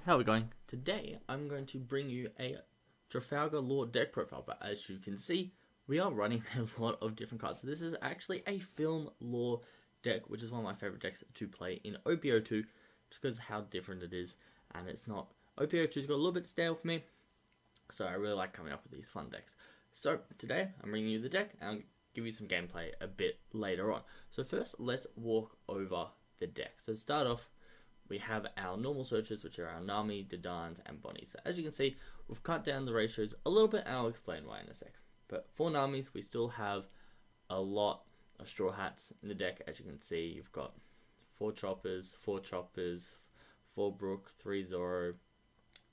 How are we going? Today I'm going to bring you a Trafalgar Law deck profile, but as you can see, we are running a lot of different cards. So this is actually a Film Law deck, which is one of my favorite decks to play in OP02, just because of how different it is, and it's not... OP02's got a little bit stale for me, so I really like coming up with these fun decks. So today I'm bringing you the deck, and I'll give you some gameplay a bit later on. So first, let's walk over the deck. So to start off, we have our normal searches, which are our Nami, Didans, and Bonnie. So as you can see, we've cut down the ratios a little bit, and I'll explain why in a sec. But for Namis, we still have a lot of Straw Hats in the deck. As you can see, you've got 4 Choppers, 4 Brook, 3 Zoro,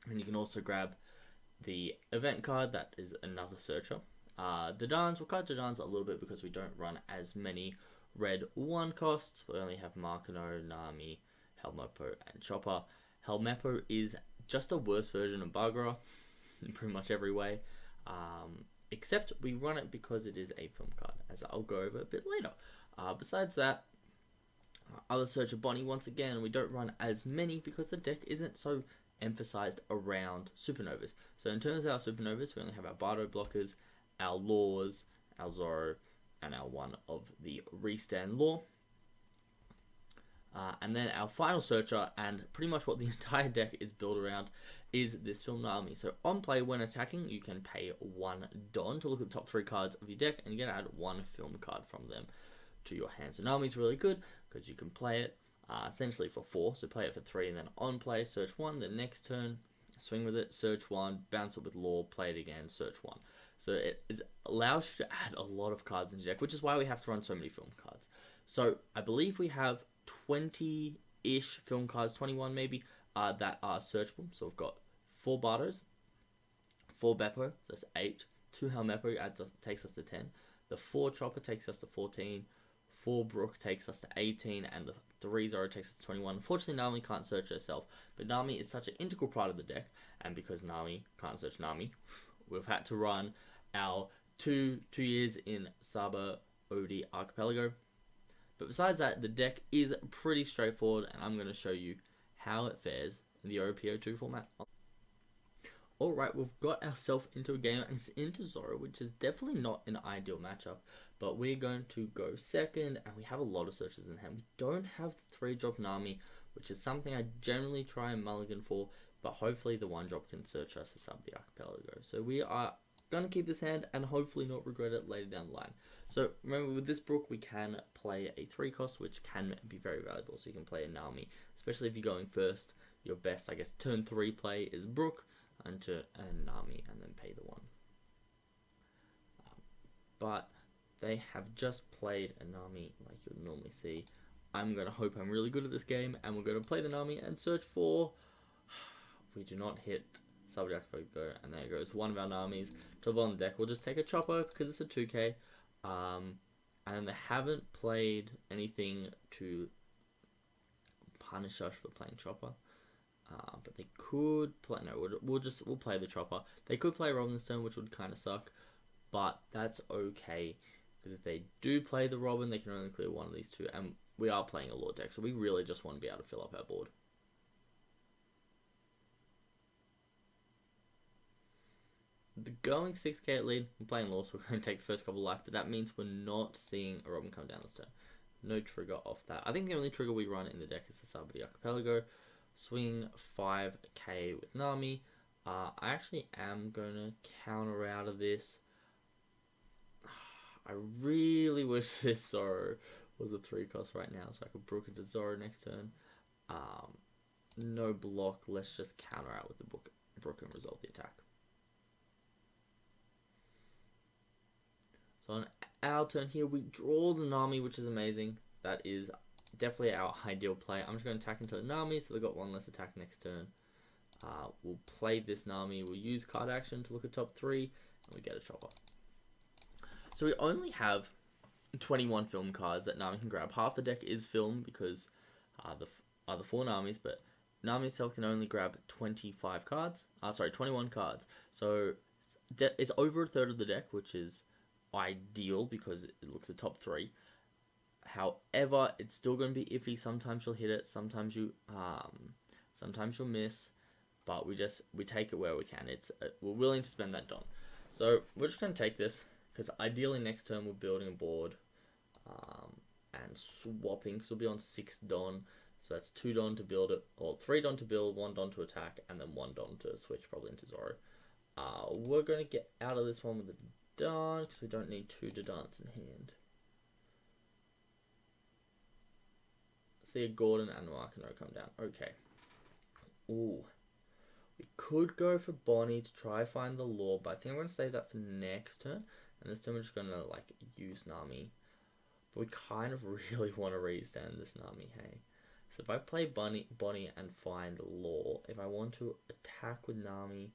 and you can also grab the event card, that is another searcher. Didans, we'll cut Didans a little bit because we don't run as many red 1 costs. We only have Markano, Nami, Helmeppo, and Chopper. Helmeppo is just a worse version of Bagara in pretty much every way, except we run it because it is a film card, as I'll go over a bit later. Besides that, other searcher Bonnie, once again, we don't run as many because the deck isn't so emphasized around supernovas. So in terms of our supernovas, we only have our Bardo blockers, our Laws, our Zoro, and our one of the Restand Law. And then our final searcher, and pretty much what the entire deck is built around, is this Film Nami. So on play, when attacking, you can pay 1 Don to look at the top 3 cards of your deck, and you can add 1 film card from them to your hand. So Nami's really good because you can play it essentially for 4. So play it for 3, and then on play, search 1. The next turn, swing with it, search 1, bounce it with Law, play it again, search 1. So it allows you to add a lot of cards in your deck, which is why we have to run so many film cards. So I believe we have 20-ish film cards, 21 maybe, that are searchable. So we've got 4 Bardos, 4 Beppo, that's 8, 2 Helmeppo takes us to 10, the 4 Chopper takes us to 14, 4 Brook takes us to 18, and the 3 Zoro takes us to 21. Unfortunately, Nami can't search herself, but Nami is such an integral part of the deck, and because Nami can't search Nami, we've had to run our 2 years in Saba Odi Archipelago. But besides that, the deck is pretty straightforward, and I'm going to show you how it fares in the OP02 format. Alright, we've got ourselves into a game, and it's into Zoro, which is definitely not an ideal matchup, but we're going to go second, and we have a lot of searches in hand. We don't have the 3-drop Nami, which is something I generally try and mulligan for, but hopefully the 1-drop can search us to sub the Archipelago. So we are going to keep this hand, and hopefully not regret it later down the line. So remember, with this Brook, we can play a 3 cost, which can be very valuable. So you can play a Nami, especially if you're going first. Your best, I guess, turn 3 play is Brook and Nami, and then pay the 1. But they have just played a Nami like you would normally see. I'm going to hope I'm really good at this game, and we're going to play the Nami and search for... We do not hit Subject Go, and there goes one of our Namis to the bottom of the deck. We'll just take a Chopper because it's a 2k. And they haven't played anything to punish us for playing Chopper. But they could play... No, we'll play the Chopper. They could play Robin this turn, which would kind of suck. But that's okay. Because if they do play the Robin, they can only clear one of these 2. And we are playing a Law deck, so we really just want to be able to fill up our board. The going 6k at lead, we're playing Law, so we're going to take the first couple of life, but that means we're not seeing a Robin come down this turn. No trigger off that. I think the only trigger we run in the deck is the Sabati Archipelago. Swing 5k with Nami. I actually am going to counter out of this. I really wish this Zoro was a 3 cost right now, so I could Brook into Zoro next turn. No block, let's just counter out with the Brook and resolve the attack. So on our turn here, we draw the Nami, which is amazing. That is definitely our ideal play. I'm just going to attack into the Nami, so they've got 1 less attack next turn. We'll play this Nami. We'll use card action to look at top 3, and we get a Chopper. So we only have 21 film cards that Nami can grab. Half the deck is film because the 4 Namis, but Nami itself can only grab 25 cards. 21 cards. So it's over a third of the deck, which is ideal because it looks at top 3. However, it's still going to be iffy. Sometimes you'll hit it, sometimes you'll miss. but we take it where we can. We're willing to spend that Don. So we're just going to take this, because ideally next turn we're building a board and swapping, because we'll be on 6 Don. So that's 2 Don to build it, or 3 Don to build, 1 Don to attack, and then 1 Don to switch probably into Zoro. We're going to get out of this one with a Don, because we don't need 2 Dons in hand. See a Gordon and Markino come down. Okay. Ooh. We could go for Bonnie to try find the law, but I think I'm going to save that for next turn. And this turn we're just going to like use Nami. But we kind of really want to restand this Nami, hey? So if I play Bonnie and find law, if I want to attack with Nami,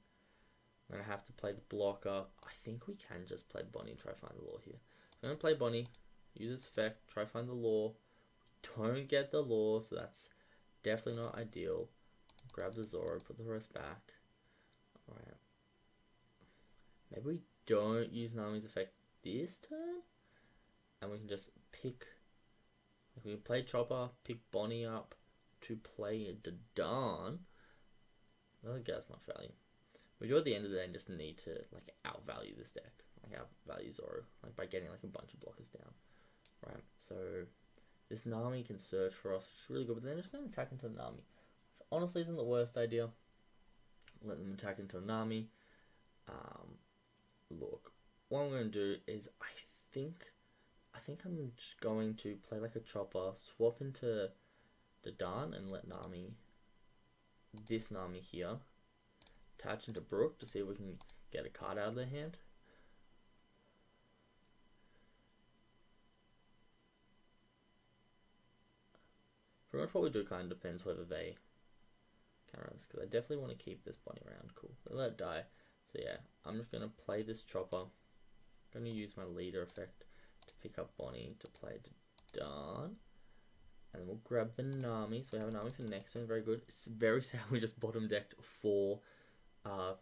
I'm going to have to play the blocker. I think we can just play Bonnie and try find the law here. So I'm going to play Bonnie, use its effect, try find the law. Don't get the law, so that's definitely not ideal. Grab the Zoro, put the rest back. Alright. Maybe we don't use Nami's effect this turn? And we can just pick... We can play Chopper, pick Bonnie up to play Dadan. Doesn't get us much value. We do at the end of the day just need to like outvalue this deck. Like outvalue Zoro. Like by getting like a bunch of blockers down. Right, so... This Nami can search for us, which is really good, but then just going to attack into the Nami. Which honestly isn't the worst idea. Let them attack into a Nami. Look, what I'm going to do is I think I'm just going to play like a Chopper, swap into the Dan and let Nami, this Nami here, attach into Brook to see if we can get a card out of their hand. Pretty much what we do kind of depends whether they can run this, because I definitely want to keep this Bonnie around. Cool. They let it die. So yeah, I'm just going to play this Chopper. I'm going to use my leader effect to pick up Bonnie to play to Dawn. And then we'll grab the Nami. So we have a Nami for next turn. Very good. It's very sad we just bottom decked 4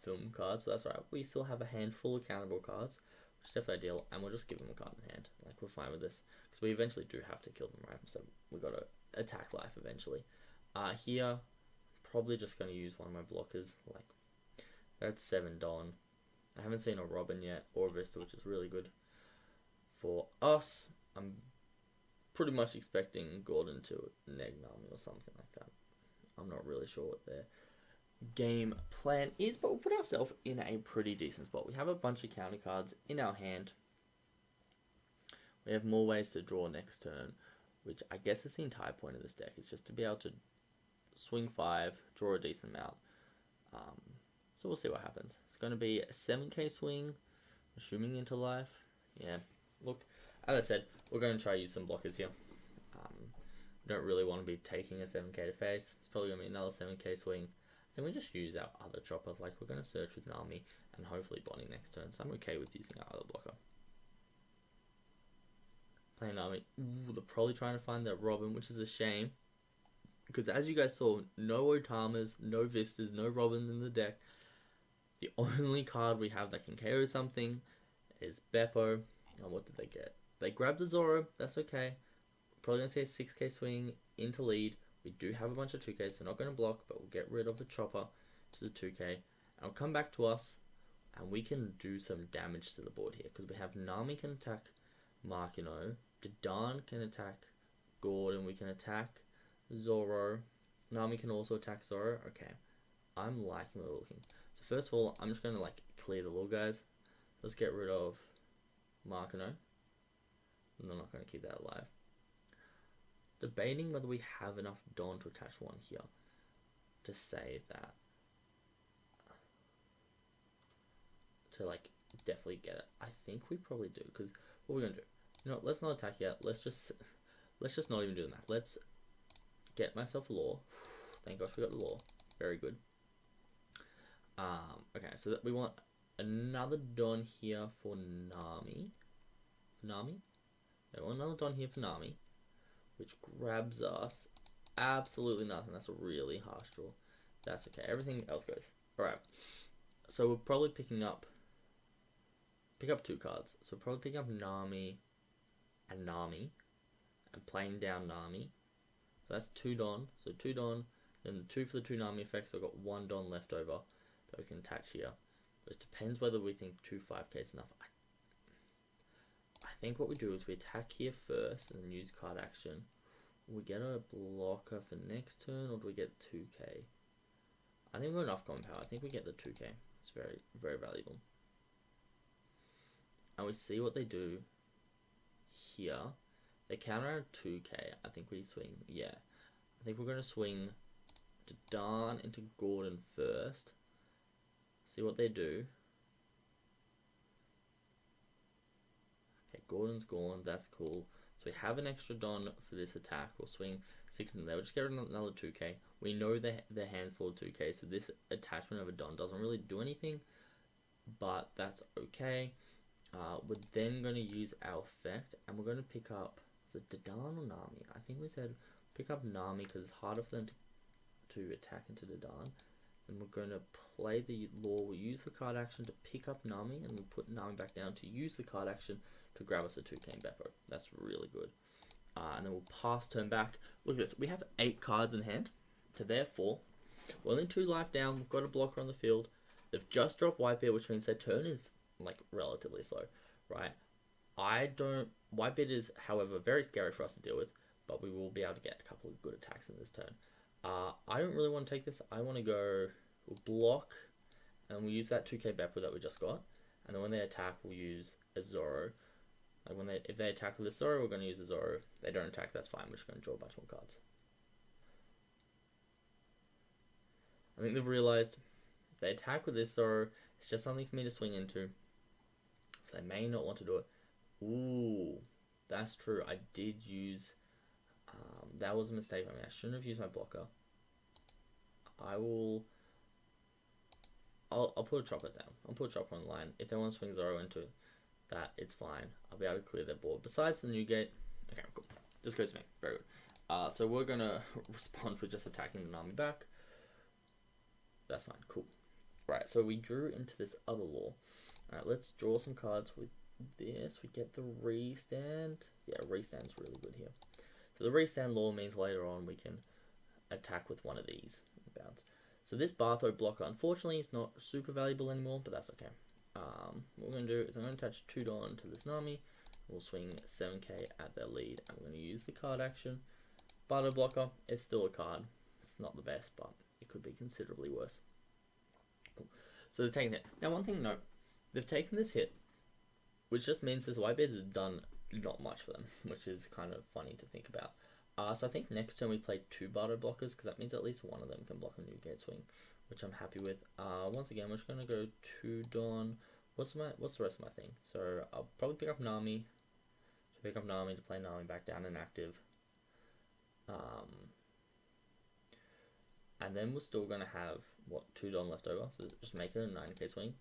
film cards, but that's alright. We still have a handful of countable cards, which is definitely ideal. And we'll just give them a card in hand. Like, we're fine with this, because we eventually do have to kill them, right? So we got to attack life eventually. Here, probably just going to use one of my blockers. Like, that's 7 Don. I haven't seen a Robin yet, or a Vista, which is really good for us. I'm pretty much expecting Gordon to neg Nami or something like that. I'm not really sure what their game plan is, but we'll put ourselves in a pretty decent spot. We have a bunch of counter cards in our hand. We have more ways to draw next turn, which I guess is the entire point of this deck. It's just to be able to swing 5, draw a decent amount. So we'll see what happens. It's going to be a 7k swing, assuming into life. Yeah, look, as I said, we're going to try to use some blockers here. We don't really want to be taking a 7k to face. It's probably going to be another 7k swing. Then we just use our other chopper. Like, we're going to search with Nami and hopefully Bonnie next turn. So I'm okay with using our other blocker. Playing Nami. Ooh, they're probably trying to find that Robin, which is a shame. Because as you guys saw, no Otamas, no Vistas, no Robin in the deck. The only card we have that can KO something is Beppo. And what did they get? They grabbed the Zoro. That's okay. Probably going to see a 6k swing into lead. We do have a bunch of 2ks, so we're not going to block, but we'll get rid of the chopper, which is a 2k. And it'll come back to us, and we can do some damage to the board here. Because we have Nami can attack Markino. Dadan can attack Gordon. We can attack Zoro. Nami can also attack Zoro. Okay. I'm liking what we're looking. So first of all, I'm just going to like clear the little guys. Let's get rid of Markino. And I'm not going to keep that alive. Debating whether we have enough Dawn to attach one here to save that. To like definitely get it. I think we probably do, because what we're going to do, you know what, let's not attack yet. Let's just not even do the math. Let's get myself a law. Thank gosh we got the law. Very good. Okay, so that we want another Dawn here for Nami. Nami? Yeah, we want another Dawn here for Nami, which grabs us absolutely nothing. That's a really harsh draw. That's okay. Everything else goes. Alright. So we're probably pick up 2 cards. So we're probably picking up Nami and playing down Nami. So that's 2 Don. So 2 Don, Then the 2 for the 2 Nami effects, so I've got 1 Don left over that we can attach here. It depends whether we think 2 5k is enough. I think what we do is we attack here first and then use card action. We get a blocker for next turn, or do we get 2k? I think we've got enough common power. I think we get the 2k. It's very, very valuable. And we see what they do here. They counter out 2k. I think we swing, yeah. I think we're going to swing to Darn into Gordon first. See what they do. Okay, Gordon's gone. That's cool. So we have an extra Don for this attack. We'll swing 6 in there. We'll just get another 2k. We know their hands full of 2k, so this attachment of a Don doesn't really do anything, but that's okay. We're then going to use our effect, and we're going to pick up, is it Dadan or Nami? I think we said pick up Nami because it's harder for them to attack into Dadan. And we're going to play the law. We'll use the card action to pick up Nami, and we'll put Nami back down to use the card action to grab us a 2k in Beppo. That's really good. And then we'll pass turn back. Look at this. We have 8 cards in hand to their 4. We're only 2 life down. We've got a blocker on the field. They've just dropped Whitebeard, which means their turn is like relatively slow, right? Whitebeard is, however, very scary for us to deal with, but we will be able to get a couple of good attacks in this turn. I don't really want to take this. I want to go, we'll block, and we'll use that 2k Beppo that we just got. And then when they attack, we'll use a Zoro. Like if they attack with a Zoro, we're going to use a Zoro. If they don't attack, that's fine. We're just going to draw a bunch more cards. I think they've realized if they attack with this Zoro, it's just something for me to swing into. So they may not want to do it. Ooh, that's true. I did use... that was a mistake. I mean, I shouldn't have used my blocker. I'll put a chopper down. I'll put a chopper on the line. If they want to swing Zoro into that, it's fine. I'll be able to clear their board. Besides the new gate, okay, cool. Just goes to me. Very good. So we're gonna respond with just attacking the Nami back. That's fine. Cool. Right. So we drew into this other law. All right. Let's draw some cards with this. We get the restand. Yeah, restand's really good here. So the restand law means later on we can attack with one of these. Bounce. So this Bartho blocker, unfortunately, is not super valuable anymore, but that's okay. What we're going to do is I'm going to attach 2 Don to this Nami. We'll swing 7k at their lead, and we're going to use the card action. Bartho blocker, it's still a card. It's not the best, but it could be considerably worse. Cool. So they're taking it. Now, one thing to note, they've taken this hit, which just means this Whitebeard has done not much for them, which is kind of funny to think about. So I think next turn we play 2 Bardo blockers, because that means at least one of them can block a new gate swing, which I'm happy with. Once again, we're just going to go 2 Don. What's the rest of my thing? So I'll probably pick up Nami. To pick up Nami to play Nami back down inactive. And then we're still going to have, 2 Don left over. So just make it a 9k swing.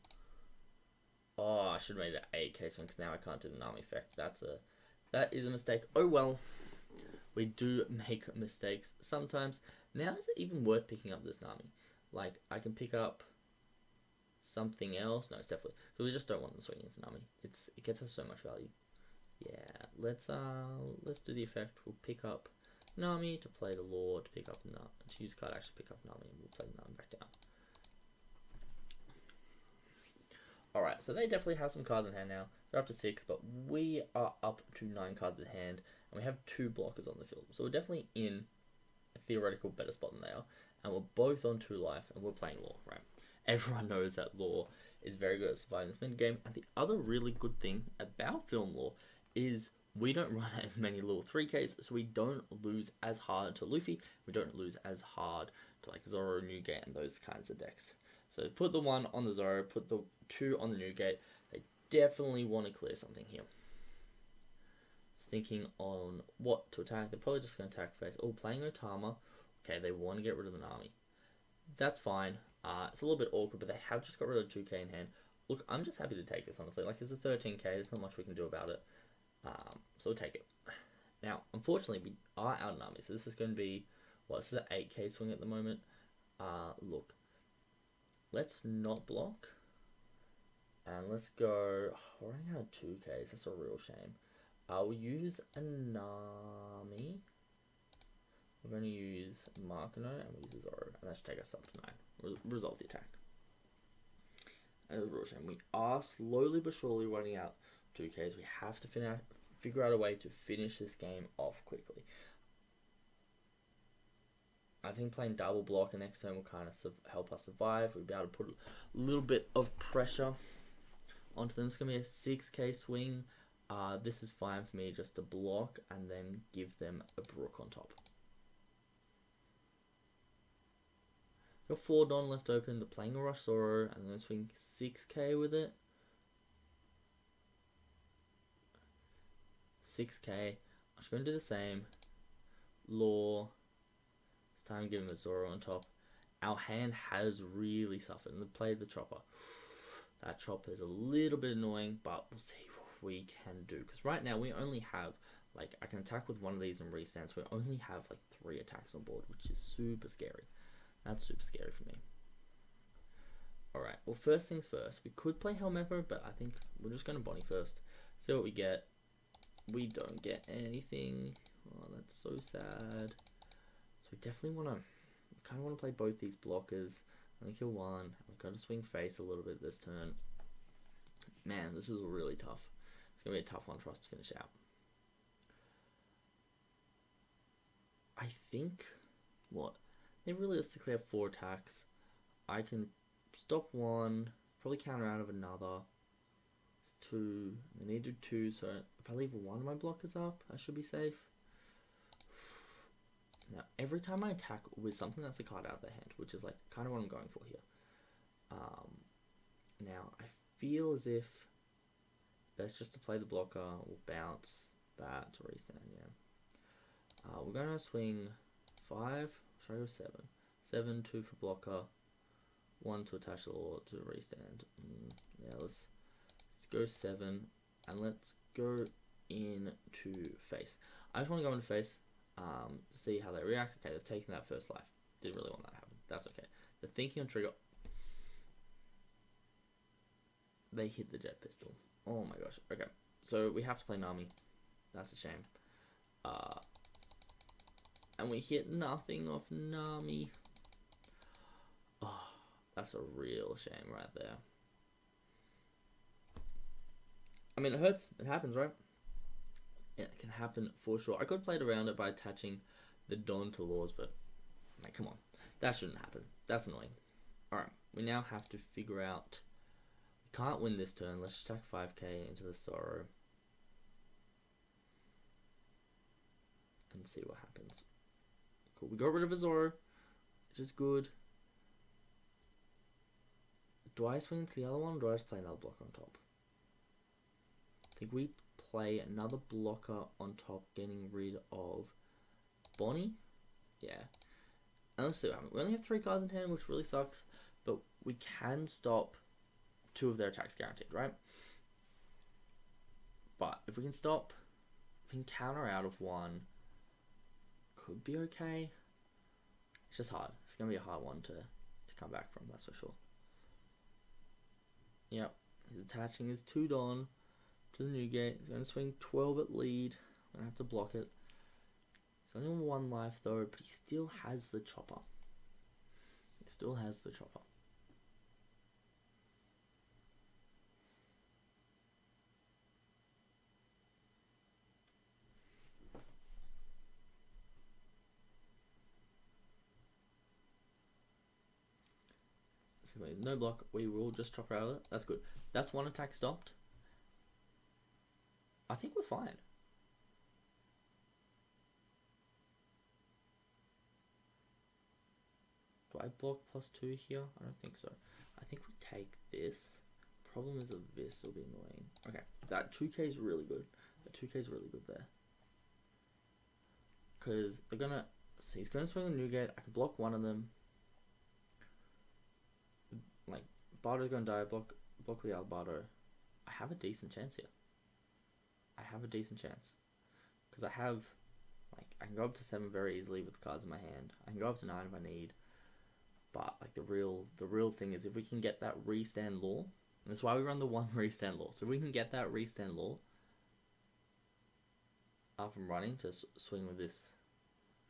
Oh, I should have made it an 8k swing, because now I can't do the Nami effect. That is a mistake. Oh well. We do make mistakes sometimes. Now, is it even worth picking up this Nami? Like, I can pick up something else. No, it's definitely... because we just don't want them swinging into Nami. It gets us so much value. Yeah, let's do the effect. We'll pick up Nami to play the Lord, to pick up... to use card actually pick up Nami, and we'll play Nami back down. Alright, so they definitely have some cards in hand now. They're up to 6, but we are up to 9 cards in hand. And we have 2 blockers on the field. So we're definitely in a theoretical better spot than they are. And we're both on 2 life, and we're playing Law, right? Everyone knows that Law is very good at surviving this mid game. And the other really good thing about Film Law is we don't run as many little 3Ks, so we don't lose as hard to Luffy. We don't lose as hard to like Zoro, Newgate, and those kinds of decks. So put the 1 on the Zoro, put the 2 on the Newgate. They definitely want to clear something here. Thinking on what to attack. They're probably just going to attack face. Oh, playing Otama. Okay, they want to get rid of the Nami. That's fine. It's a little bit awkward, but they have just got rid of 2k in hand. Look, I'm just happy to take this, honestly. Like, it's a 13k. There's not much we can do about it. So we'll take it. Now, unfortunately, we are out of Nami. So this is going to be... well, this is an 8k swing at the moment. Look. Let's not block. And let's go... oh, we're running out of 2ks. That's a real shame. I'll use a Nami. We're going to use Markano and we use a Zoro, and that should take us up to 9. Resolve the attack. As a real shame. We are slowly but surely running out 2Ks. We have to figure out a way to finish this game off quickly. I think playing double block next turn will kind of help us survive. We'll be able to put a little bit of pressure onto them. It's going to be a 6K swing. This is fine for me just to block and then give them a Brook on top. Got 4 Don left open. They're playing a Rush Zoro. I'm going to swing 6K with it. 6K. I'm just going to do the same. Law. It's time to give him a Zoro on top. Our hand has really suffered. And they played the Chopper. That Chopper is a little bit annoying, but we'll see what we can do. Because right now we only have, like, I can attack with one of these and restand. So we only have, like, 3 attacks on board, which is super scary. That's super scary for me. Alright, well, first things first. We could play Helmeppo, but I think we're just going to Bonnie first. See what we get. We don't get anything. Oh, that's so sad. So we definitely want to... kind of want to play both these blockers. Only kill one. We've got to swing face a little bit this turn. Man, this is really tough. It's going to be a tough one for us to finish out. I think... what? They realistically have 4 attacks. I can stop one, probably counter out of another. It's 2. They need to do 2, so if I leave one of my blockers up, I should be safe. Now, every time I attack with something that's a card out of their hand, which is like kind of what I'm going for here. Now, I feel as if best just to play the blocker. We'll bounce that to restand, yeah. We're going to swing 5. Should I go 7? 7, 2 for blocker, 1 to attach the law to restand. Yeah, let's go 7, and let's go into face. I just want to go into face to see how they react. Okay, they've taken that first life. Didn't really want that to happen. That's okay. They're thinking on trigger. They hit the jet pistol. Oh my gosh. Okay, so we have to play Nami. That's a shame. And we hit nothing off Nami. Oh, that's a real shame right there. I mean, it hurts. It happens, right? Yeah, it can happen for sure. I could have played around it by attaching the Don to laws, but like, come on. That shouldn't happen. That's annoying. Alright, we now have to figure out... we can't win this turn. Let's just stack 5k into the Sorrow. And see what happens. Cool. We got rid of a Zoro, which is good. Do I swing into the other one, or do I just play another blocker on top? I think we play another blocker on top, getting rid of Bonnie. Yeah. And let's see what happens. We only have 3 cards in hand, which really sucks, but we can stop 2 of their attacks guaranteed, right? But if we can stop, if we can counter out of 1, could be okay. It's just hard. It's going to be a hard one to come back from, that's for sure. Yep. He's attaching his 2 Don to the new gate. He's going to swing 12 at lead. I'm going to have to block it. He's only on 1 life though, but he still has the chopper. He still has the chopper. So no block, we will just chop out of it. That's good. That's 1 attack stopped. I think we're fine. Do I block +2 here? I don't think so. I think we take this. Problem is that this will be annoying. Okay, that 2k is really good. That 2k is really good there. Because they're gonna... so he's gonna swing a new gate. I can block 1 of them. Like, Bardo's gonna die, block with the Bardo. I have a decent chance here. I have a decent chance. Because I have, like, I can go up to 7 very easily with the cards in my hand. I can go up to 9 if I need. But, like, the real thing is if we can get that restand law, and that's why we run the 1 restand law. So we can get that restand law up and running to swing with this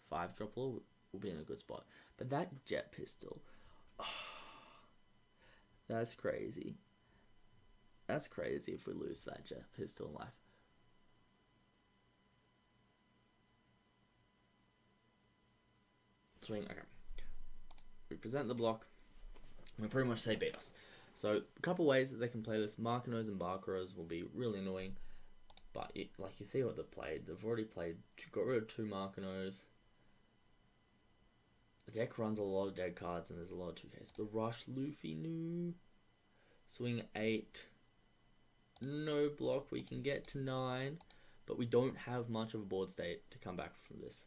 5 drop law, we'll be in a good spot. But that jet pistol, that's crazy. That's crazy if we lose that jet pistol in life. Swing, okay. We present the block. We pretty much say beat us. So a couple ways that they can play this. Markinos and Barcaros will be really annoying. But like you see what they've played. They've already played, got rid of 2 Markinos. The deck runs a lot of dead cards and there's a lot of 2Ks. The Rush, Luffy, no. Swing 8. No block. We can get to 9. But we don't have much of a board state to come back from this.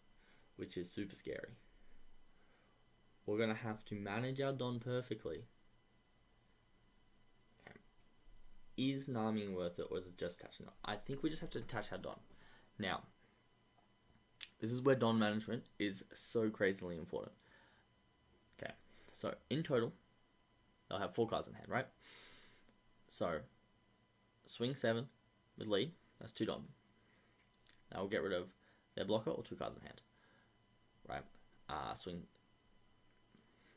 Which is super scary. We're going to have to manage our Don perfectly. Okay. Is Nami worth it or is it just attaching Don? I think we just have to attach our Don. Now, this is where Don management is so crazily important. Okay, so in total, they'll have 4 cards in hand, right? So, swing 7 with lead, that's 2 Don. Now we'll get rid of their blocker or 2 cards in hand, right? Swing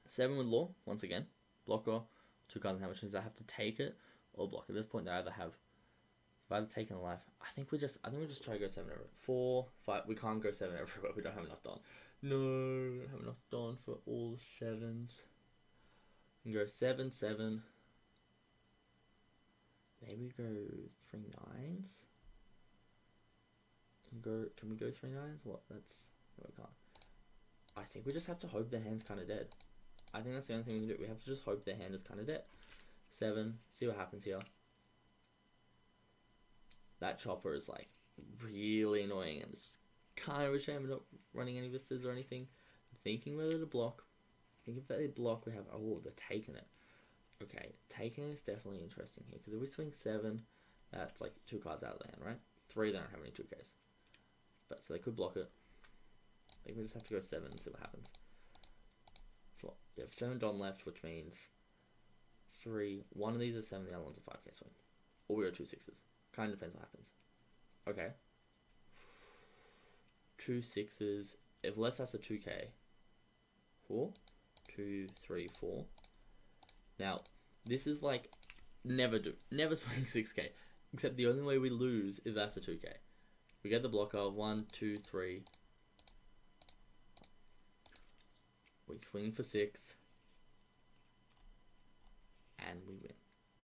7 with law, once again, blocker, 2 cards in hand, which means I have to take it or block. At this point, they either have taken a life. I think we just try to go 7 everywhere. 4, 5. We can't go 7 everywhere. We don't have enough Don. No, we don't have enough Don for all the 7s. We can go 7, 7. Maybe go 3 9s. Can we go 3 9s? What? That's no, we can't. I think we just have to hope their hand's kind of dead. I think that's the only thing we can do. We have to just hope their hand is kind of dead. 7. See what happens here. That chopper is like really annoying, and it's kind of a shame we're not running any vistas or anything. I'm thinking whether to block. I think if they block, we have they're taking it. Okay, taking it is definitely interesting here because if we swing 7, that's like 2 cards out of the hand, right? 3, they don't have any 2Ks, but so they could block it. I think we just have to go 7 and see what happens. So we have 7 Don left, which means 3. One of these is 7, the other one's a 5K swing, or we go 2 6s. Kind of depends what happens. Okay. 2 6s. If less that's a 2K. 4. 2, 3, 4. Now, this is like never swing 6K. Except the only way we lose is that's a 2K. We get the blocker. 1, 2, 3. We swing for 6. And we win.